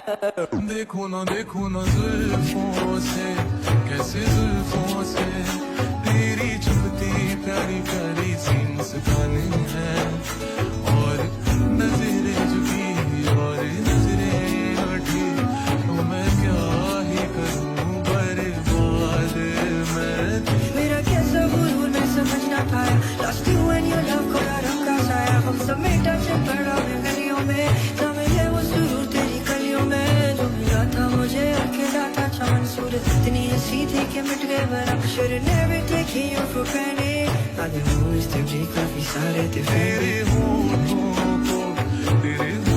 देखो ना जुल्फों से, कैसे जुल्फों से तेरी चुभती प्यारी प्यारी सी मुस्कान है। और नजरें झुकी और नजरें उठी, तो मैं क्या ही करूं बर्बाद मैं। मेरा कैसा गुरूर मैं समझ ना पाया, lost you when your love को रंग का साया। हम समेटा चपड़ा में गलियों में, न मिले वो सुरूर तेरी कलियों में। जो मिला था मुझे अकेला था चांद, सूरत इतनी हंसी थी कि मिट गए वरम। Should never take you for granted, I didn't know it's the काफी सारे थे तेरे होठों को तेरे